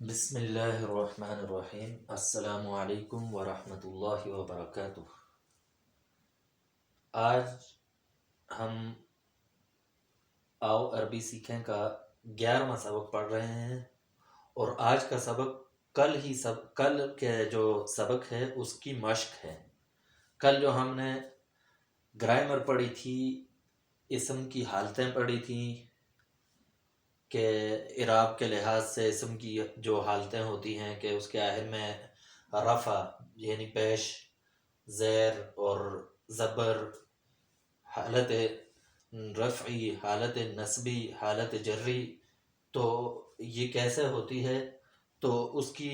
بسم اللہ الرحمن الرحیم۔ السلام علیکم ورحمۃ اللہ وبرکاتہ۔ آج ہم آؤ عربی سیکھیں کا 11واں سبق پڑھ رہے ہیں، اور آج کا سبق کل کے جو سبق ہے اس کی مشق ہے۔ کل جو ہم نے گرامر پڑھی تھی، اسم کی حالتیں پڑھی تھیں کہ اعراب کے لحاظ سے اسم کی جو حالتیں ہوتی ہیں کہ اس کے آخر میں رفع یعنی پیش، زیر اور زبر، حالت رفعی، حالت نصبی، حالت جری، تو یہ کیسے ہوتی ہے، تو اس کی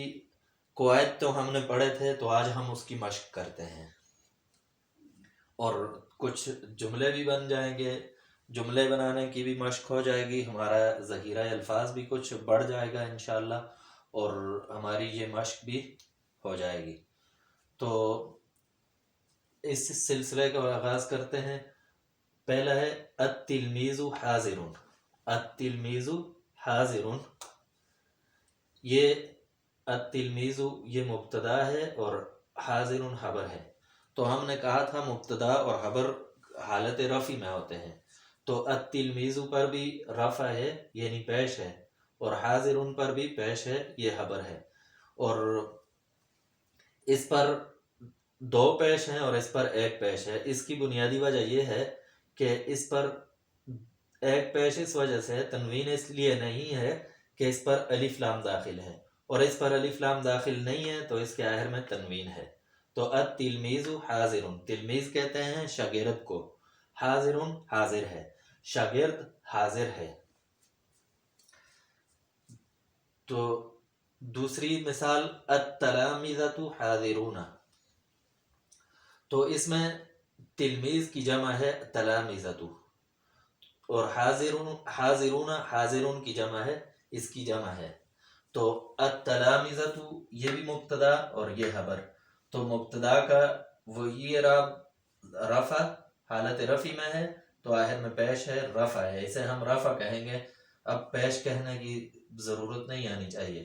قواعد تو ہم نے پڑھے تھے، تو آج ہم اس کی مشق کرتے ہیں اور کچھ جملے بھی بن جائیں گے۔ جملے بنانے کی بھی مشق ہو جائے گی، ہمارا ذخیرہ الفاظ بھی کچھ بڑھ جائے گا انشاءاللہ، اور ہماری یہ مشق بھی ہو جائے گی۔ تو اس سلسلے کا آغاز کرتے ہیں۔ پہلا ہے التلمیذ حاضر۔ التلمیذ حاضر، یہ التلمیذ یہ مبتدا ہے اور حاضر خبر ہے۔ تو ہم نے کہا تھا مبتدا اور خبر حالت رفع میں ہوتے ہیں، تو التلمیذ پر بھی رفع ہے یعنی پیش ہے، اور حاضر پر بھی پیش ہے، یہ خبر ہے، اور اس پر دو پیش ہیں اور اس پر ایک پیش ہے۔ اس کی بنیادی وجہ یہ ہے کہ اس پر ایک پیش اس وجہ سے تنوین اس لیے نہیں ہے کہ اس پر الف لام داخل ہے، اور اس پر الف لام داخل نہیں ہے تو اس کے آخر میں تنوین ہے۔ تو التلمیذ حاضر، تلمیذ کہتے ہیں شاگرد کو، حاضر حاضر ہے، شاگرد حاضر ہے۔ تو دوسری مثال التلامذۃ حاضرون، تو اس میں تلمیذ کی جمع ہے تلامذۃ، اور حاضرون حاضرون کی جمع ہے، اس کی جمع ہے۔ تو التلامذۃ یہ بھی مبتدا اور یہ خبر، تو مبتدا کا وہی اعراب رفع، حالت رفع میں ہے، تو آخر میں پیش ہے، رفع ہے، اسے ہم رفع کہیں گے، اب پیش کہنے کی ضرورت نہیں آنی چاہیے۔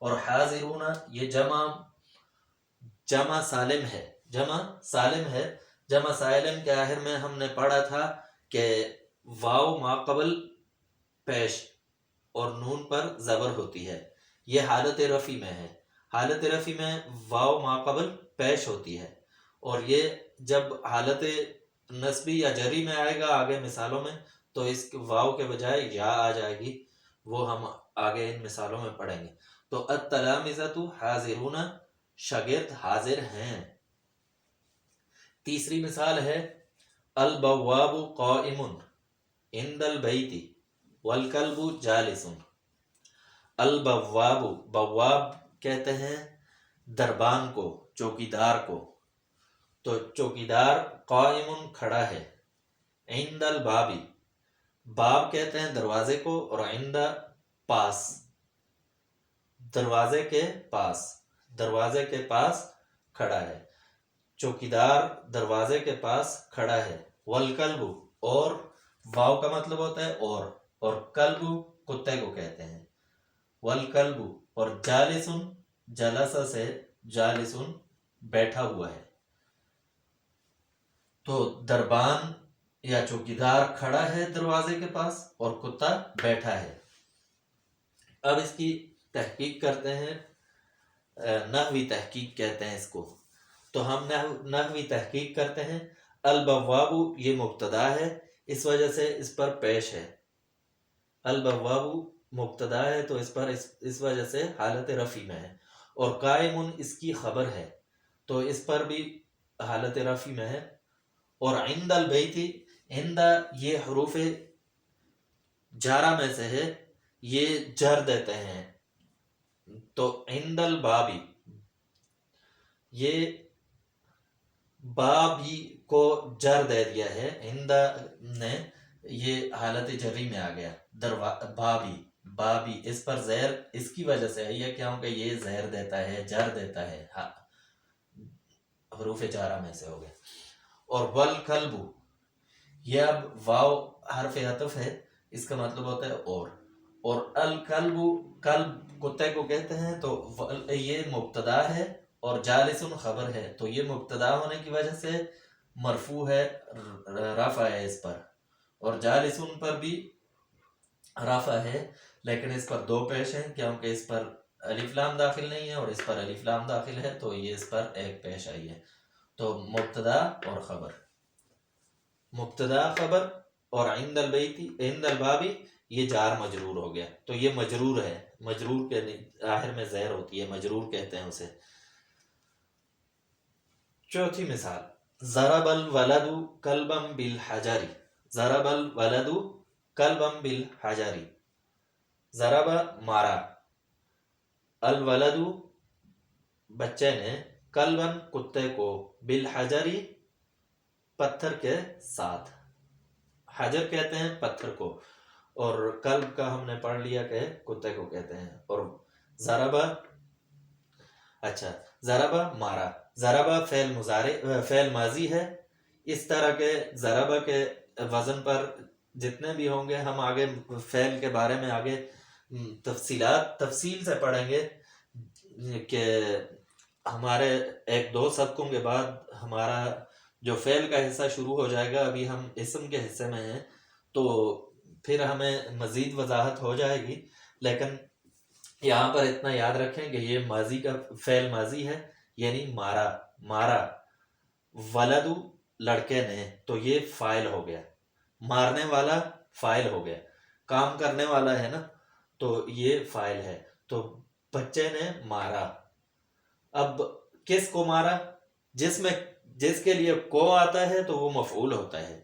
اور حاضرون یہ جمع سالم ہے، جمع سالم ہے۔ جمع سالم کے آخر میں ہم نے پڑھا تھا کہ واو ما قبل پیش اور نون پر زبر ہوتی ہے، یہ حالت رفع میں ہے۔ حالت رفع میں واو ما قبل پیش ہوتی ہے، اور یہ جب حالت نصبی یا جری میں آئے گا آگے مثالوں میں، تو اس واو کے بجائے یا آ جائے گی، وہ ہم آگے ان مثالوں میں پڑھیں گے۔ تو التلامذۃ حاضرون، شاگرد حاضر ہیں۔ تیسری مثال ہے البواب قائم عند البیت والکلب جالس۔ البواب، بواب کہتے ہیں دربان کو، چوکیدار کو، تو چوکیدار قائم کھڑا ہے، عند الباب، باب کہتے ہیں دروازے کو، اور عند پاس، دروازے کے پاس، دروازے کے پاس کھڑا ہے، چوکیدار دروازے کے پاس کھڑا ہے۔ والکلب، اور واو کا مطلب ہوتا ہے اور کلب کتے کو کہتے ہیں، والکلب، اور جالسن، جلسہ سے جالسن بیٹھا ہوا ہے، تو دربان یا چوکیدار کھڑا ہے دروازے کے پاس اور کتا بیٹھا ہے۔ اب اس کی تحقیق کرتے ہیں، نحوی تحقیق کہتے ہیں اس کو، تو ہم نحوی تحقیق کرتے ہیں۔ البواب یہ مبتدا ہے، اس وجہ سے اس پر پیش ہے، البواب مبتدا ہے تو اس پر اس وجہ سے حالت رفع میں ہے، اور قائم اس کی خبر ہے، تو اس پر بھی حالت رفع میں ہے۔ اور عند البیت، عند یہ حروف جارہ میں سے ہے، یہ جر دیتے ہیں، تو عند البابی، یہ بابی کو جر دے دیا ہے، عند نے یہ حالت جری میں آ گیا، بابی، بابی، اس پر زیر اس کی وجہ سے ہے، یہ کیونکہ یہ زیر دیتا ہے، جر دیتا ہے، حروف جارہ میں سے ہو گیا۔ اور والکلب، یہ اب واو حرف عطف ہے، اس کا مطلب ہوتا ہے اور اور الکلب، کلب کتے کو کہتے ہیں، تو یہ مبتدا ہے اور جالسن خبر ہے، تو یہ مبتدا ہونے کی وجہ سے مرفوع ہے، رفع ہے اس پر، اور جالسن پر بھی رفع ہے، لیکن اس پر دو پیش ہیں کیونکہ اس پر الف لام داخل نہیں ہے اور اس پر الف لام داخل ہے، تو یہ اس پر ایک پیش آئی ہے۔ تو مبتدا اور خبر، مبتدا خبر، اور عند البیتی عند البابی یہ جار مجرور ہو گیا، تو یہ مجرور ہے، مجرور کے آخر میں زیر ہوتی ہے، مجرور کہتے ہیں اسے۔ چوتھی مثال، ضرب الولد کلبا بالحجر، ضرب الولد کلبا بالحجر، ضرب مارا، الولد بچے نے، کلبن کتے کو، بالحجری پتھر کے ساتھ، حجر کہتے ہیں پتھر کو، اور کلب کا ہم نے پڑھ لیا کہ کتے کو کہتے ہیں۔ اور ضربہ، اچھا ضربہ مارا، ضربہ فعل ماضی ہے، اس طرح کے ضربہ کے وزن پر جتنے بھی ہوں گے ہم آگے فعل کے بارے میں آگے تفصیل سے پڑھیں گے، کہ ہمارے ایک دو سبقوں کے بعد ہمارا جو فعل کا حصہ شروع ہو جائے گا، ابھی ہم اسم کے حصے میں ہیں، تو پھر ہمیں مزید وضاحت ہو جائے گی، لیکن یہاں پر اتنا یاد رکھیں کہ یہ ماضی کا فعل ماضی ہے، یعنی مارا، مارا، ولدو لڑکے نے، تو یہ فاعل ہو گیا، مارنے والا فاعل ہو گیا، کام کرنے والا ہے نا، تو یہ فاعل ہے، تو بچے نے مارا۔ اب کس کو مارا؟ جس کے لیے کو آتا ہے تو وہ مفعول ہوتا ہے،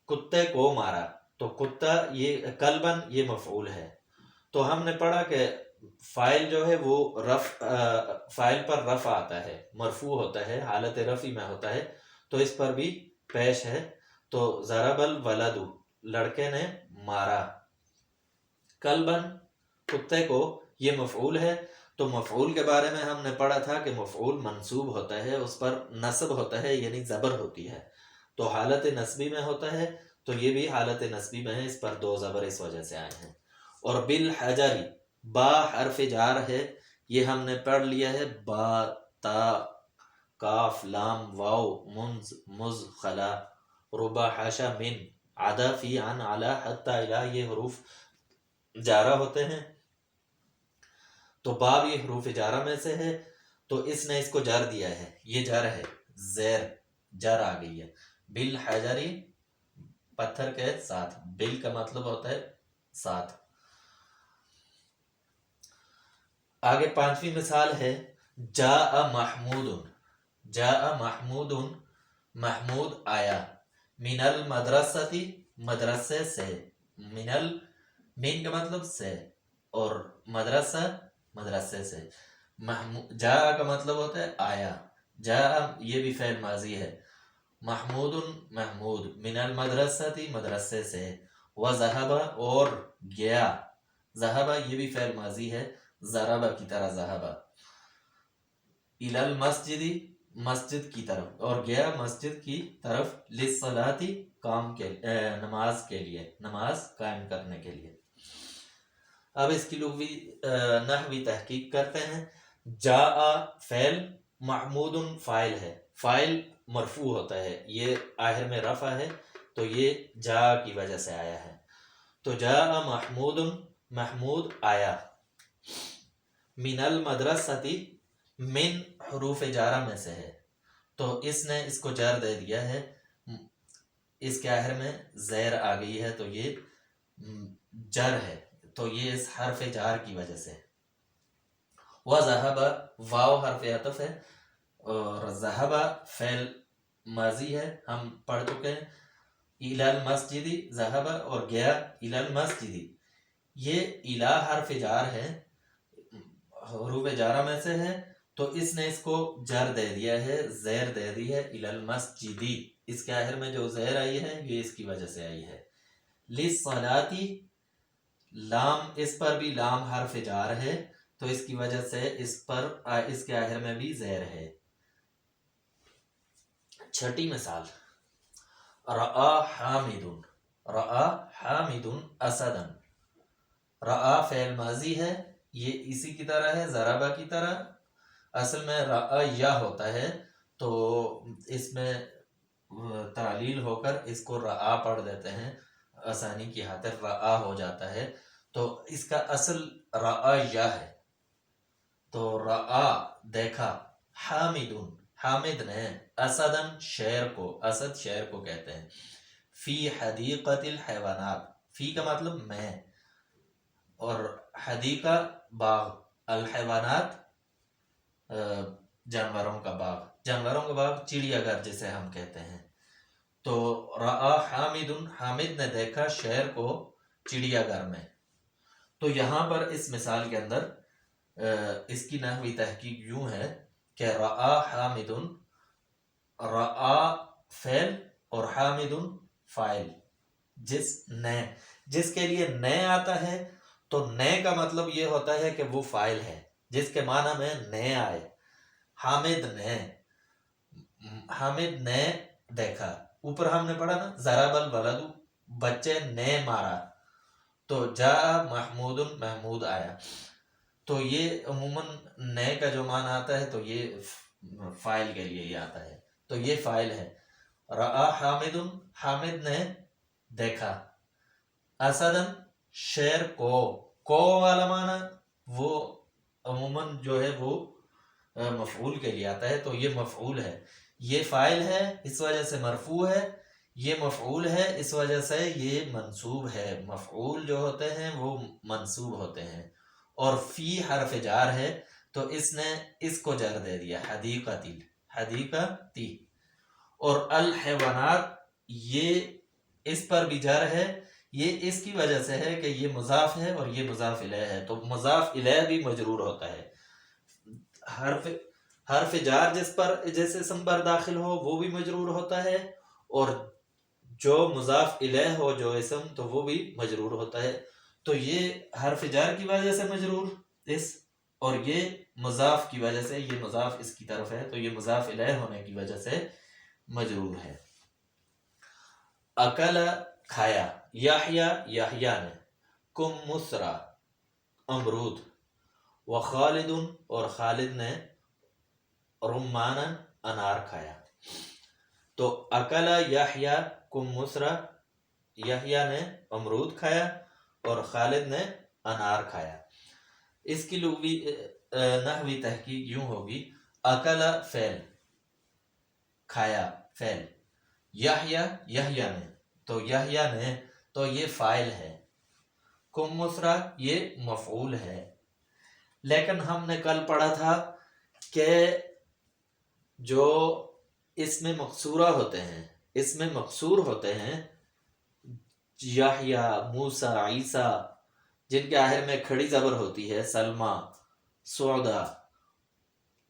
کتے کو مارا، تو کتا یہ کلبن یہ مفعول ہے، تو ہم نے پڑھا کہ فاعل جو ہے وہ فاعل پر رفع آتا ہے، مرفوع ہوتا ہے، حالت رفعی میں ہوتا ہے، تو اس پر بھی پیش ہے، تو ضرب الولد لڑکے نے مارا، کلبن کتے کو یہ مفعول ہے، تو مفعول کے بارے میں ہم نے پڑھا تھا کہ مفعول منصوب ہوتا ہے، اس پر نصب ہوتا ہے، یعنی زبر ہوتی ہے، تو حالت نصبی میں ہوتا ہے، تو یہ بھی حالت نصبی میں ہے، اس پر دو زبر اس وجہ سے آئے ہیں۔ اور بالحجری، با حرف جار ہے، یہ ہم نے پڑھ لیا ہے، با، تا، کاف، لام، واو، منز، مز، خلا، ربا، حاشا، من، عدا، فی، عن، علا، حتی، الی، یہ حروف جارہ ہوتے ہیں، تو باب یہ حروف جارہ میں سے ہے، تو اس نے اس کو جر دیا ہے، یہ جر ہے، زیر جر آ گئی ہے، بالحجری پتھر کے ساتھ، بل کا مطلب ہوتا ہے ساتھ۔ آگے پانچویں مثال ہے، جاء محمود، جاء محمود، محمود آیا، من المدرستی مدرسے سے، من کا مطلب سے، اور مدرسہ مدرسے سے، جاء کا مطلب ہوتا ہے آیا، جاء یہ بھی فعل ماضی ہے، محمود محمود، من المدرستی مدرسے سے، وذهب اور گیا، ذهب یہ بھی فعل ماضی ہے، ضرب کی طرح ذهب، الی المسجد مسجد کی طرف، اور گیا مسجد کی طرف، للصلاۃ کام کے نماز کے لیے، نماز قائم کرنے کے لیے۔ اب اس کی لغوی نحوی تحقیق کرتے ہیں۔ جاء فعل، محمود فاعل ہے، فاعل مرفوع ہوتا ہے، یہ آخر میں رفع ہے، تو یہ جاء کی وجہ سے آیا ہے، تو جاء محمود، محمود آیا، من المدرستی من حروف جارہ میں سے ہے، تو اس نے اس کو جر دے دیا ہے، اس کے آخر میں زیر آ گئی ہے، تو یہ جر ہے، تو یہ اس حرف جار کی وجہ سے۔ وذهب واو حرف عطف ہے، اور ذهب فعل ماضی ہے، ہم پڑھ چکے ہیں، الی المسجد ذهب، اور گیا الی المسجد، یہ الی حرف جار ہے، حروف جارہ میں سے ہے، تو اس نے اس کو جر دے دیا ہے، زیر دے دی ہے، الی المسجد، اس کے آخر میں جو زیر آئی ہے یہ اس کی وجہ سے آئی ہے۔ للصلاۃ، لام، اس پر بھی لام حرف جار ہے، تو اس کی وجہ سے اس کے آخر میں بھی زیر ہے۔ چھٹی مثال، رآ حامد، رآ حامد اسدا، رآ فعل ماضی ہے، یہ اسی کی طرح ہے، ضربہ کی طرح. اصل میں رآ یا ہوتا ہے تو اس میں تعلیل ہو کر اس کو رآ پڑھ دیتے ہیں، آسانی کی خاطر رآ ہو جاتا ہے. تو اس کا اصل رآ یا ہے. تو رآ دیکھا، حامدن حامد نے، اسدن شیر کو، اسد شیر کو کہتے ہیں. فی حدیقۃ الحیوانات، فی کا مطلب میں، اور حدیقہ باغ، الحیوانات جانوروں کا باغ، جانوروں کا باغ چڑیا گھر جسے ہم کہتے ہیں. تو رآ حامد، حامد نے دیکھا شیر کو چڑیا گھر میں. تو یہاں پر اس مثال کے اندر اس کی نحوی تحقیق یوں ہے کہ رآ حامد، رآ فعل اور حامد فاعل. جس کے لیے نے آتا ہے تو نے کا مطلب یہ ہوتا ہے کہ وہ فاعل ہے، جس کے معنی میں نے آئے. حامد نے دیکھا. اوپر ہم نے پڑھا نا ضرب الولد، بچے نے مارا. تو جاء محمود، محمود آیا. تو یہ عموماً نے کا جو معنی آتا ہے تو یہ فاعل کے لیے یہ آتا ہے، تو یہ فاعل ہے. رآ حامد، حامد نے دیکھا. اسدن شیر کو والا معنی وہ عموماً جو ہے وہ مفعول کے لیے آتا ہے، تو یہ مفعول ہے. یہ فاعل ہے اس وجہ سے مرفوع ہے، یہ مفعول ہے اس وجہ سے یہ منصوب ہے. مفعول جو ہوتے ہیں وہ منصوب ہوتے ہیں. اور فی حرف جار ہے تو اس نے اس کو جر دے دیا، حدیقتی، حدیقتی. اور الحیوانات یہ اس پر بھی جر ہے، یہ اس کی وجہ سے ہے کہ یہ مضاف ہے اور یہ مضاف الیہ ہے، تو مضاف الیہ بھی مجرور ہوتا ہے. حرف جار جس اسم پر داخل ہو وہ بھی مجرور ہوتا ہے، اور جو مضاف الیہ ہو جو اسم تو وہ بھی مجرور ہوتا ہے. تو یہ حرف جار کی وجہ سے مجرور اس، اور یہ مضاف کی وجہ سے، یہ مضاف اس کی طرف ہے تو یہ مضاف الیہ ہونے کی وجہ سے مجرور ہے. اکل کھایا، یحییٰ یحییٰ نے، کم مسرا امرود، وخالد اور خالد نے، رمان انار کھایا. تو اکل یحییٰ کم مسرا، یحییٰ نے امرود کھایا اور خالد نے انار کھایا. اس کی لغوی نحوی تحقیق یوں ہوگی، اکل فعل، کھایا فعل، یحییٰ یحییٰ نے، تو یحییٰ نے تو یہ فاعل ہے. کم مسرا یہ مفعول ہے. لیکن ہم نے کل پڑھا تھا کہ جو اس میں مقصورہ ہوتے ہیں، اس میں مقصور ہوتے ہیں یحییٰ، موسیٰ، عیسیٰ، جن کے آخر میں کھڑی زبر ہوتی ہے، سلمہ، سعدہ.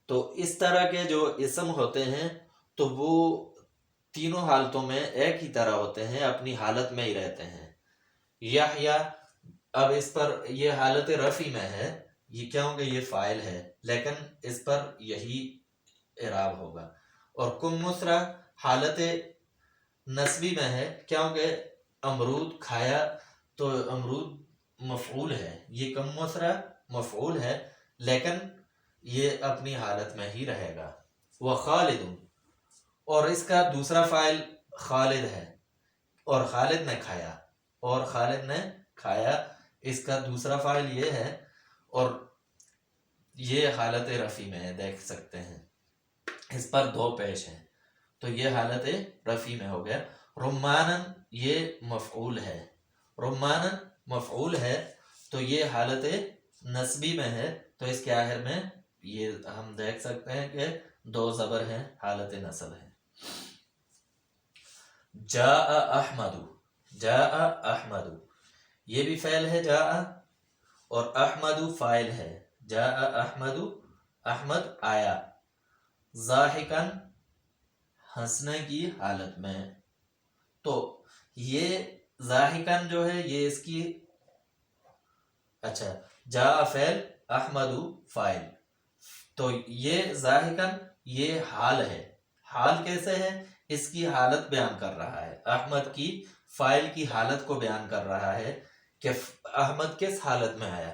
تو اس طرح کے جو اسم ہوتے ہیں تو وہ تینوں حالتوں میں ایک ہی طرح ہوتے ہیں، اپنی حالت میں ہی رہتے ہیں. یحییٰ اب اس پر یہ حالت رفع میں ہے، یہ کیونکہ یہ فاعل ہے، لیکن اس پر یہی اعراب ہوگا. اور کم مسرا حالت نصبی میں ہے، کیونکہ امرود کھایا تو امرود مفعول ہے، یہ کم مسرا مفعول ہے لیکن یہ اپنی حالت میں ہی رہے گا. وخالد، اور اس کا دوسرا فاعل خالد ہے، اور خالد نے کھایا، اور خالد نے کھایا، اس کا دوسرا فاعل یہ ہے، اور یہ حالت رفع میں ہے، دیکھ سکتے ہیں اس پر دو پیش ہیں تو یہ حالت رفع میں ہو گیا. رمانن یہ مفعول ہے، رمانن مفعول ہے تو یہ حالت نصبی میں ہے، تو اس کے آخر میں یہ ہم دیکھ سکتے ہیں کہ دو زبر ہیں، حالت نصب ہے. جاء احمد، جاء احمد یہ بھی فعل ہے جاء، اور احمد فاعل ہے. جاء احمد، احمد آیا. ضاحکن ہنسنے کی حالت میں. تو یہ ضاحکن جو ہے یہ اس کی، اچھا جاء فعل احمد فاعل، تو یہ ضاحکن یہ حال ہے. حال کیسے ہے؟ اس کی حالت بیان کر رہا ہے، احمد کی فاعل کی حالت کو بیان کر رہا ہے کہ احمد کس حالت میں آیا،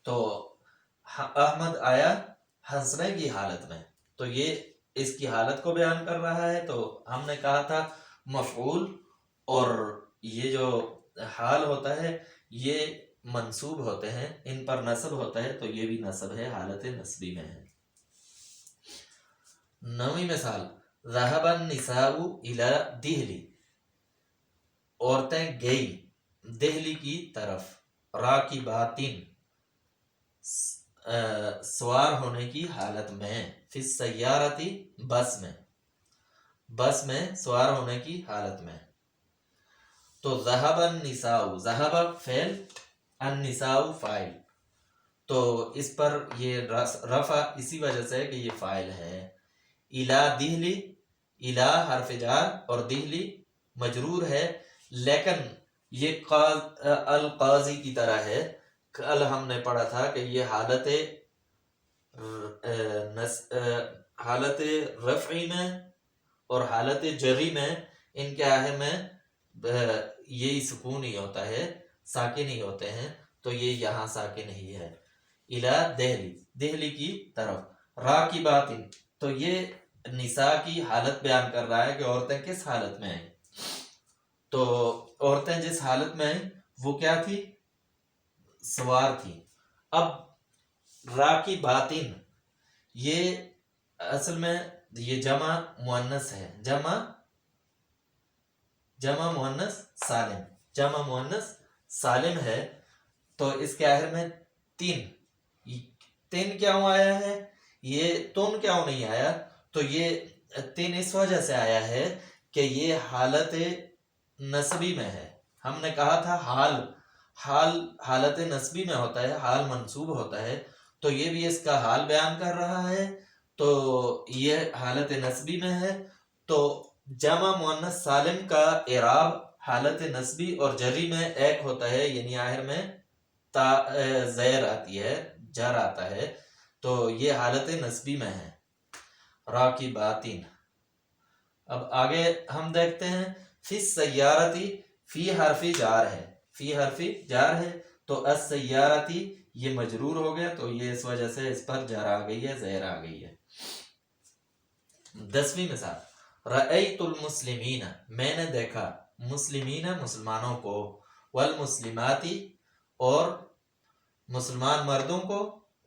تو احمد آیا ہنسنے کی حالت میں، تو یہ اس کی حالت کو بیان کر رہا ہے۔ تو ہم نے کہا تھا مفعول اور یہ جو حال ہوتا ہے یہ منصوب ہوتے ہیں، ان پر نصب ہوتا ہے، تو یہ بھی نصب ہے، حالت نصبی میں ہے۔ 9ویں مثال، ذهب النساء الى دہلی، عورتیں گئی دہلی کی طرف، راکباتن سوار ہونے کی حالت میں، فی السیارتی بس میں سوار ہونے کی حالت میں۔ تو ذهب النساء، ذهب فعل، النساء فاعل، تو اس پر یہ رفع اسی وجہ سے کہ یہ فاعل ہے۔ الى دہلی، الى حرف جار اور دہلی مجرور ہے، لیکن یہ القاضی کی طرح ہے۔ کل ہم نے پڑھا تھا کہ یہ حالت رفعی میں اور حالت جری میں ان کے آخر میں یہی سکون ہی ہوتا ہے، ساکن ہی ہوتے ہیں، تو یہ یہاں ساکن ہی ہے۔ الى دہلی، دہلی کی طرف، راکبات، تو یہ نساء کی حالت بیان کر رہا ہے کہ عورتیں کس حالت میں ہیں۔ تو عورتیں جس حالت میں ہیں وہ کیا تھی؟ سوار تھی۔ اب راکباتن یہ اصل میں یہ جمع مؤنث ہے، جمع مؤنث سالم، جمع مؤنث سالم ہے، تو اس کے آخر میں تین کیوں آیا ہے؟ یہ تن کیوں نہیں آیا؟ تو یہ تین اس وجہ سے آیا ہے کہ یہ حالت نصبی میں ہے۔ ہم نے کہا تھا حال حالت نصبی میں ہوتا ہے، حال منصوب ہوتا ہے، تو یہ بھی اس کا حال بیان کر رہا ہے، تو یہ حالت نصبی میں ہے۔ تو جمع مؤنث سالم کا اعراب حالت نصبی اور جری میں ایک ہوتا ہے، یعنی آخر میں زیر آتی ہے، جر آتا ہے، تو یہ حالت نصبی میں ہے، راکباتین۔ اب آگے ہم دیکھتے ہیں، فی السیارتی، فی حرفی جار ہے، فی حرفی جار ہے، تو السیارتی یہ مجرور ہو گیا، تو یہ اس وجہ سے اس پر جر آ گئی ہے، زیر آ گئی ہے۔ 10ویں مثال، رأیت المسلمین، میں نے دیکھا، مسلمین مسلمانوں کو، والمسلماتی اور مسلمان مردوں کو،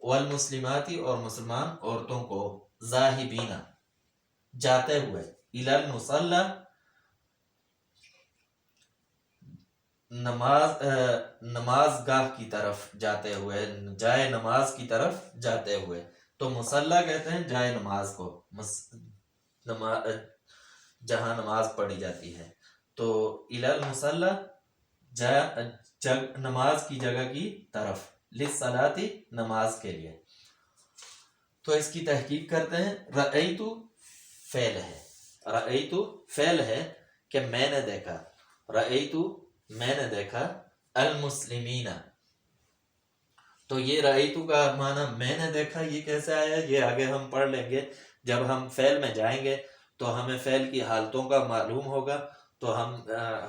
والمسلماتی اور مسلمان عورتوں کو، ذاہبین جاتے ہوئے، الی المصلی نماز گاہ کی طرف جاتے ہوئے، جائے نماز کی طرف جاتے ہوئے۔ تو مصلی کہتے ہیں جائے نماز کو، جہاں نماز پڑھی جاتی ہے، تو الی المصلی نماز کی جگہ کی طرف، للصلاۃ نماز کے لیے۔ تو اس کی تحقیق کرتے ہیں، رأیت فعل ہے، رأیت فعل ہے کہ میں نے دیکھا، رأیت میں نے دیکھا، المسلمین، تو یہ رأیت کا معنی میں نے دیکھا یہ کیسے آیا، یہ آگے ہم پڑھ لیں گے، جب ہم فعل میں جائیں گے تو ہمیں فعل کی حالتوں کا معلوم ہوگا، تو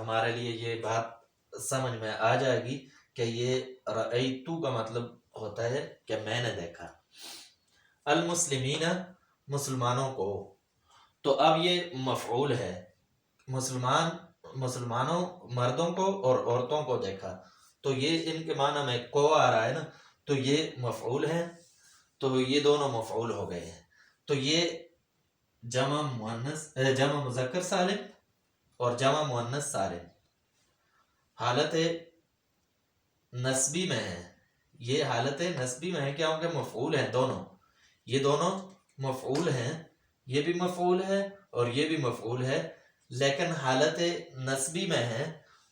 ہمارے لیے یہ بات سمجھ میں آ جائے گی کہ یہ رأیت کا مطلب ہوتا ہے کہ میں نے دیکھا، المسلمین مسلمانوں کو۔ تو اب یہ مفعول ہے، مسلمانوں مردوں کو اور عورتوں کو دیکھا، تو یہ ان کے معنی میں کو آ رہا ہے نا، تو یہ مفعول ہے، تو یہ دونوں مفعول ہو گئے ہیں۔ تو یہ جمع مذکر سالم اور جمع مؤنث سالم حالت نسبی میں ہے، یہ حالت نسبی میں ہے کیونکہ مفعول ہیں دونوں، یہ دونوں مفعول ہیں، یہ بھی مفعول ہے اور یہ بھی مفعول ہے، لیکن حالت نسبی میں ہے۔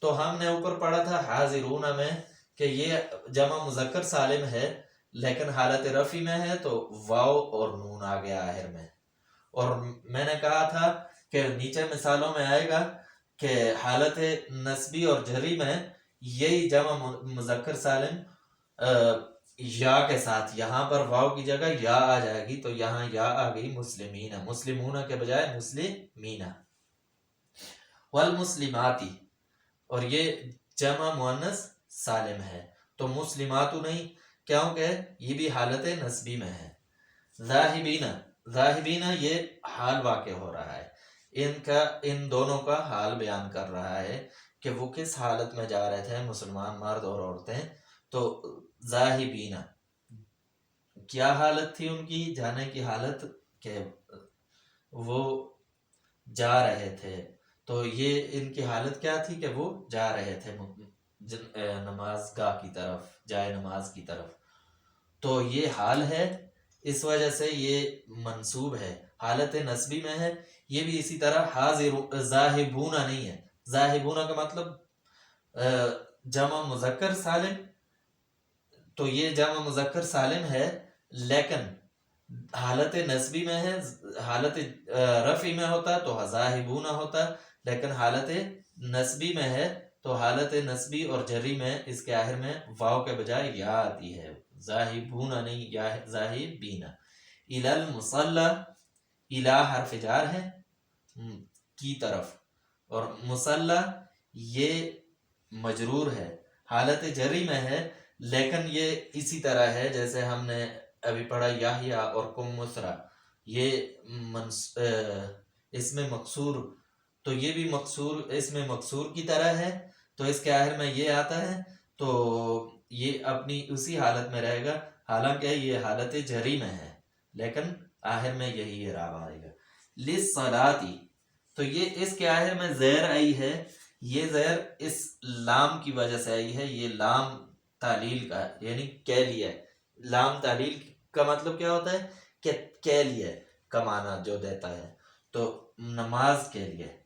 تو ہم نے اوپر پڑھا تھا حاضرون میں کہ یہ جمع مذکر سالم ہے، لیکن حالت رفعی میں ہے، تو واو اور نون آ گیا آخر میں۔ اور میں نے کہا تھا کہ نیچے مثالوں میں آئے گا کہ حالت نسبی اور جری میں یہی جمع مذکر سالم یا کے ساتھ، یہاں پر واو کی جگہ یا آ جائے گی، تو یہاں یا آ گئی مسلمین، مسلمون کے بجائے مسلمین، والمسلماتی، اور یہ جمع مؤنث سالم ہے، تو مسلمات نہیں، کیونکہ یہ بھی حالت نسبی میں ہے۔ ذاہبین، ذاہبین یہ حال واقع ہو رہا ہے، ان دونوں کا حال بیان کر رہا ہے کہ وہ کس حالت میں جا رہے تھے، مسلمان مرد اور عورتیں۔ تو ذاہبین کیا حالت تھی ان کی، جانے کی حالت، کہ وہ جا رہے تھے۔ تو یہ ان کی حالت کیا تھی کہ وہ جا رہے تھے نماز گاہ کی طرف، جائے نماز کی طرف۔ تو یہ حال ہے، اس وجہ سے یہ منصوب ہے، حالت نسبی میں ہے۔ یہ بھی اسی طرح حاضر ذاہبون نہیں ہے، ذاہبون کا مطلب جمع مذکر سالم، تو یہ جمع مذکر سالم ہے لیکن حالت نسبی میں ہے، حالت رفعی میں ہوتا تو ذاہبون ہوتا، لیکن حالت نسبی میں ہے تو حالت نسبی اور جری میں اس کے آخر میں واو کے بجائے یا آتی ہے، ذاہبون نہیں، یا ذاہبین۔ الی المصلی، الی حرف جار ہے کی طرف، اور مصلی یہ مجرور ہے، حالت جری میں ہے، لیکن یہ اسی طرح ہے جیسے ہم نے ابھی پڑھا یحییٰ اور کم مسرا، یہ اس میں مقصور، تو یہ بھی مقصور، اس میں مقصور کی طرح ہے، تو اس کے آخر میں یہ آتا ہے تو یہ اپنی اسی حالت میں رہے گا، حالانکہ یہ حالت جری میں ہے، لیکن آخر میں یہی اعراب آئے گا۔ للصلاۃ، تو یہ اس کے آخر میں زیر آئی ہے، یہ زیر اس لام کی وجہ سے آئی ہے، یہ لام تعلیل کا ہے، یعنی کے لیے، لام تعلیل کا مطلب کیا ہوتا ہے کہ کے لیے کا معنی جو دیتا ہے، تو نماز کے لیے،